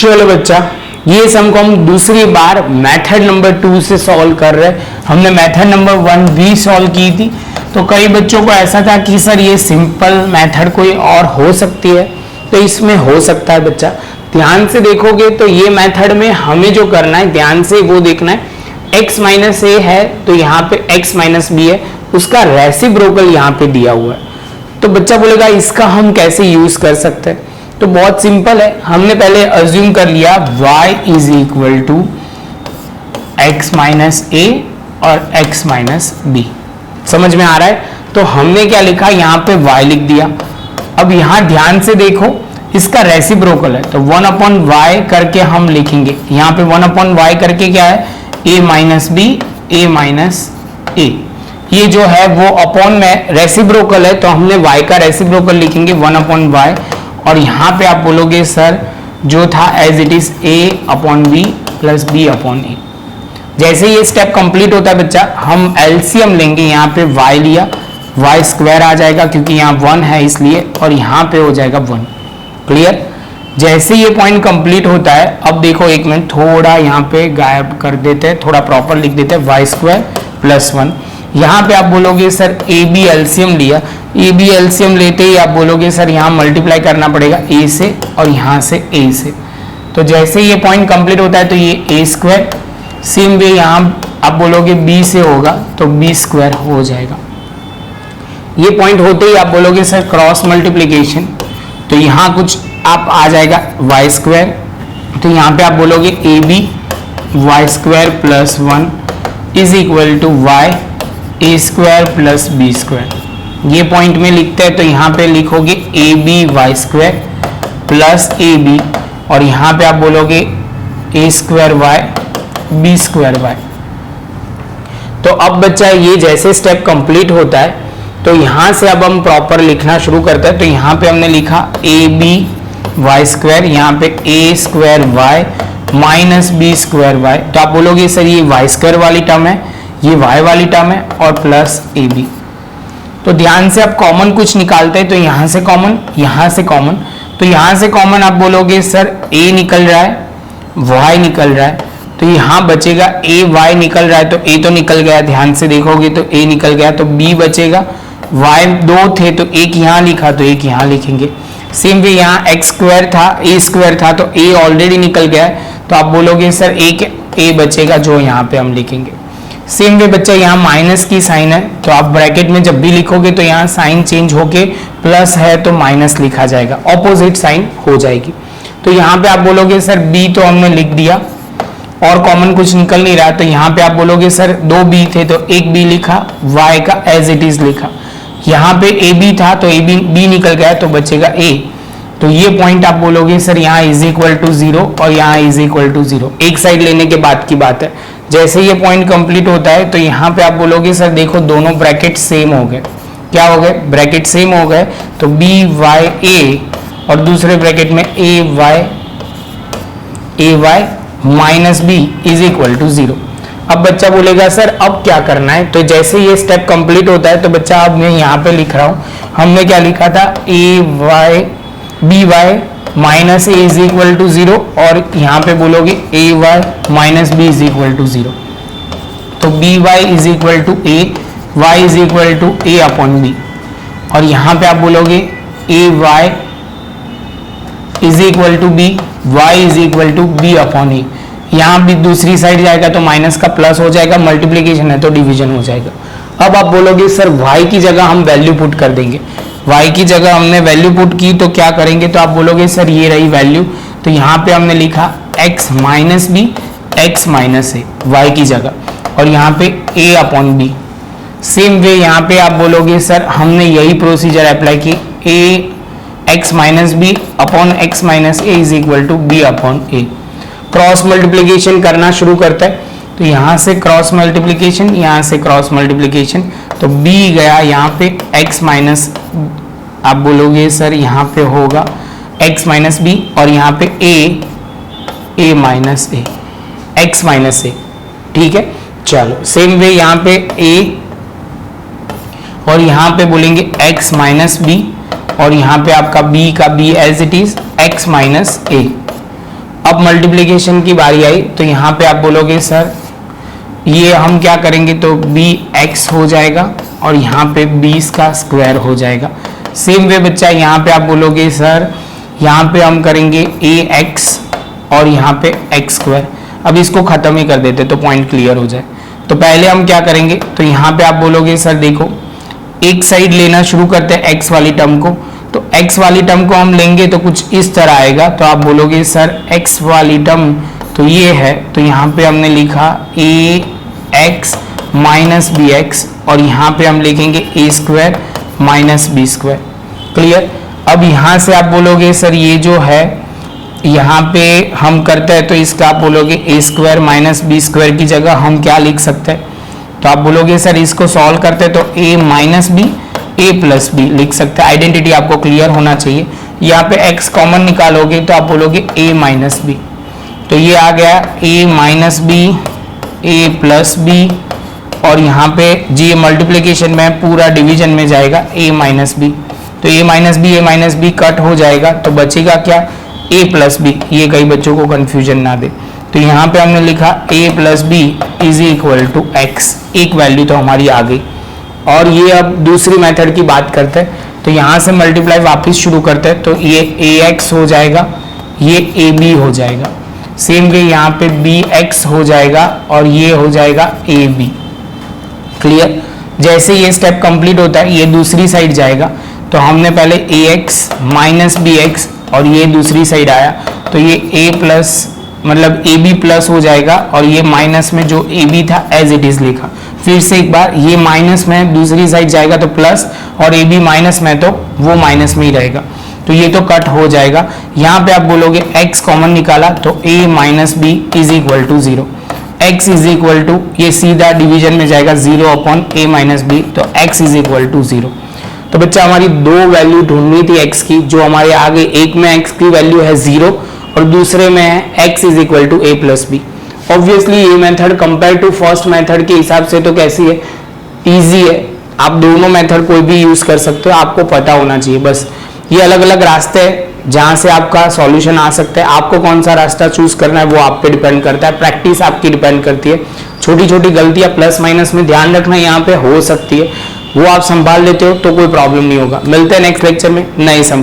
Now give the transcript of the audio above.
चलो बच्चा, ये सम को हम दूसरी बार मेथड नंबर 2 से सॉल्व कर रहे हैं। हमने मेथड नंबर 1 भी सॉल्व की थी, तो कई बच्चों को ऐसा था कि सर ये सिंपल मेथड कोई और हो सकती है, तो इसमें हो सकता है बच्चा। ध्यान से देखोगे तो ये मेथड में हमें जो करना है, ध्यान से वो देखना है, x माइनस ए है तो यहाँ पे x माइनस बी है, उसका रेसिप्रोकल यहाँ पे दिया हुआ है। तो बच्चा बोलेगा इसका हम कैसे यूज कर सकते हैं, तो बहुत सिंपल है। हमने पहले अज्यूम कर लिया y is equal to X minus A और x माइनस बी। समझ में आ रहा है? तो हमने क्या लिखा, यहाँ पे y लिख दिया। अब यहाँ ध्यान से देखो, इसका रेसिप्रोकल है तो 1/y करके हम लिखेंगे। यहाँ पे 1/y करके क्या है, a minus B, a minus A. ये जो है वो अपॉन में रेसिप्रोकल है, तो हमने y का रेसिप्रोकल लिखेंगे 1/y। और यहाँ पे आप बोलोगे सर जो था as it is a/b plus b/a। जैसे ये स्टेप कंप्लीट होता है बच्चा, हम एलसीएम लेंगे। यहाँ पे y लिया, y स्क्वायर आ जाएगा क्योंकि यहाँ 1 है इसलिए, और यहाँ पे हो जाएगा 1। क्लियर? जैसे ये पॉइंट कंप्लीट होता है, अब देखो एक मिनट, थोड़ा यहाँ पे गायब कर देते हैं, थोड़ा प्रॉपर लिख देते हैं, y स्क्वायर प्लस 1। यहाँ पे आप बोलोगे सर ए बी एलसीएम लिया, ए बी एलसीएम लेते ही आप बोलोगे सर यहाँ मल्टीप्लाई करना पड़ेगा a से और यहाँ से a से। तो जैसे ये पॉइंट कंप्लीट होता है तो ये a स्क्वायर, सेम वे यहाँ आप बोलोगे b से होगा तो b स्क्वायर हो जाएगा। ये पॉइंट होते ही आप बोलोगे सर क्रॉस मल्टीप्लीकेशन, तो यहाँ कुछ आप आ जाएगा y स्क्वायर, तो यहाँ पे आप बोलोगे A B Y square plus 1 is equal to y a square plus B square. ये पॉइंट में लिखते हैं तो यहाँ पे लिखोगे A B Y square plus A B, और यहाँ पे आप बोलोगे a square Y B square Y. तो अब बच्चा ये जैसे स्टेप कंप्लीट होता है तो यहाँ से अब हम प्रॉपर लिखना शुरू करते हैं। तो यहाँ पे हमने लिखा ए बी वाई स्क्वायर, यहाँ पे a square Y minus B square Y. तो आप बोलोगे सर ये वाई स्क्वायर वाली टर्म है, ये y वाली टर्म है, और प्लस ए बी। तो ध्यान से आप कॉमन कुछ निकालते हैं, तो यहाँ से कॉमन, यहाँ से कॉमन, तो यहाँ से कॉमन आप बोलोगे सर a निकल रहा है, y निकल रहा है, तो यहाँ बचेगा a y निकल रहा है तो a तो निकल गया, ध्यान से देखोगे तो a निकल गया, तो b बचेगा। y 2 थे तो एक यहाँ लिखा तो एक यहाँ लिखेंगे। सेम वे यहाँ x स्क्वायर था, a स्क्वायर था तो a ऑलरेडी निकल गया है, तो आप बोलोगे सर एक a बचेगा जो यहाँ पे हम लिखेंगे। सेम वे बच्चा यहाँ माइनस की साइन है, तो आप ब्रैकेट में जब भी लिखोगे तो यहाँ साइन चेंज होके प्लस है तो माइनस लिखा जाएगा, ऑपोजिट साइन हो जाएगी। तो यहाँ पे आप बोलोगे सर b तो हमने लिख दिया और कॉमन कुछ निकल नहीं रहा, तो यहाँ पे आप बोलोगे सर 2 b थे तो एक b लिखा, y का एज इट इज लिखा। यहाँ पे ए बी था तो ए बी बी निकल गया तो बचेगा a। तो ये पॉइंट आप बोलोगे सर यहाँ इज इक्वल टू 0 और यहाँ इज इक्वल टू 0, एक साइड लेने के बाद की बात है। जैसे ये पॉइंट कंप्लीट होता है तो यहाँ पे आप बोलोगे सर देखो दोनों ब्रैकेट सेम हो गए। क्या हो गए? ब्रैकेट सेम हो गए, तो बी वाई ए और दूसरे ब्रैकेट में A Y minus B is equal to 0। अब बच्चा बोलेगा सर अब क्या करना है, तो जैसे ये स्टेप कंप्लीट होता है तो बच्चा अब मैं यहाँ पे लिख रहा हूँ, हमने क्या लिखा था, B Y minus A is equal to 0, और यहाँ पे बोलोगे A Y minus B is equal to 0। तो B Y is equal to A, Y is equal to A upon B, और यहाँ पे आप बोलोगे A Y is equal to B, Y is equal to B upon A. यहाँ भी दूसरी side जाएगा तो माइनस का प्लस हो जाएगा, मल्टीप्लीकेशन है तो डिवीजन हो जाएगा। अब आप बोलोगे सर y की जगह हम वैल्यू पुट कर देंगे, y की जगह हमने वैल्यू पुट की तो क्या करेंगे, तो आप बोलोगे सर ये रही वैल्यू, तो यहाँ पे हमने लिखा x minus B X minus A y की जगह, और यहाँ पे a upon B. Same way यहाँ पे आप बोलोगे सर हमने यही प्रोसीजर अप्लाई की, a x minus B upon X minus A is equal to B upon A. Cross multiplication करना शुरू करता है, तो यहाँ से क्रॉस मल्टीप्लीकेशन, यहाँ से क्रॉस मल्टीप्लीकेशन, तो b गया यहाँ पे x माइनस, आप बोलोगे सर यहाँ पे होगा x माइनस बी, और यहाँ पे a minus A, x minus A. ठीक है, चलो सेम वे यहाँ पे a और यहाँ पे बोलेंगे x माइनस बी, और यहाँ पे आपका b का b as it is x minus A. अब मल्टीप्लिकेशन की बारी आई तो यहाँ पे आप बोलोगे सर ये हम क्या करेंगे, तो bx हो जाएगा और यहाँ पे 20 का स्क्वायर हो जाएगा। सेम वे बच्चा यहाँ पे आप बोलोगे सर यहाँ पे हम करेंगे ax और यहाँ पे x स्क्वायर। अब इसको खत्म ही कर देते तो पॉइंट क्लियर हो जाए। तो पहले हम क्या करेंगे, तो यहाँ पे आप बोलोगे सर देखो एक साइड लेना शुरू करते हैं x वाली टर्म को, तो x वाली टर्म को हम लेंगे तो कुछ इस तरह आएगा। तो आप बोलोगे सर x वाली टर्म तो ये है, तो यहाँ पे हमने लिखा ax माइनस बी एक्स और यहाँ पे हम लिखेंगे a square minus B square. Clear. अब यहाँ से आप बोलोगे सर ये जो है यहाँ पे हम करते हैं तो इसका आप बोलोगे a square minus B square की जगह हम क्या लिख सकते हैं, तो आप बोलोगे सर इसको सॉल्व करते हैं तो a minus B a plus B लिख सकते हैं। आइडेंटिटी आपको क्लियर होना चाहिए। यहाँ पे x कॉमन निकालोगे तो आप बोलोगे a माइनस बी, तो ये आ गया a minus B a plus B और यहाँ पे जी मल्टीप्लिकेशन में पूरा डिवीजन में जाएगा a माइनस बी, तो a माइनस बी कट हो जाएगा तो बचेगा क्या a प्लस बी। ये कई बच्चों को कंफ्यूजन ना दे, तो यहाँ पे हमने लिखा a plus B is equal to X, एक वैल्यू तो हमारी आ गई। और ये अब दूसरी मेथड की बात करते हैं तो यहाँ से मल्टीप्लाई वापस शुरू करते हैं तो ये ax हो जाएगा, ये ab हो जाएगा। सेम वे यहाँ पे bx हो जाएगा और ये हो जाएगा ab। क्लियर। जैसे ये स्टेप कंप्लीट होता है ये दूसरी साइड जाएगा, तो हमने पहले ax माइनस बी एक्स और ये दूसरी साइड आया तो ये a प्लस मतलब ab प्लस हो जाएगा और ये माइनस में जो ab था एज इट इज लिखा। फिर से एक बार ये माइनस में दूसरी साइड जाएगा तो प्लस और ab माइनस में तो वो माइनस में ही रहेगा, तो ये तो कट हो जाएगा। यहाँ पे आप बोलोगे x कॉमन निकाला तो a minus B is equal to 0, x is equal to ये सीधा डिवीजन में जाएगा 0 अपॉन a माइनस बी, तो x इज इक्वल टू 0। तो बच्चा हमारी दो वैल्यू ढूंढनी थी x की, जो हमारे आगे एक में x की वैल्यू है 0 और दूसरे में है x is equal to a plus B. Obviously ये method compare to first method के हिसाब से तो कैसी है, इजी है। आप दोनों मेथड कोई भी यूज कर सकते हो, आपको पता होना चाहिए। बस ये अलग अलग रास्ते हैं जहां से आपका सॉल्यूशन आ सकता है। आपको कौन सा रास्ता चूज करना है वो आप पे डिपेंड करता है, प्रैक्टिस आपकी डिपेंड करती है। छोटी छोटी गलतियां प्लस माइनस में ध्यान रखना यहाँ पे हो सकती है, वो आप संभाल लेते हो तो कोई प्रॉब्लम नहीं होगा। मिलते हैं नेक्स्ट लेक्चर में नए सम के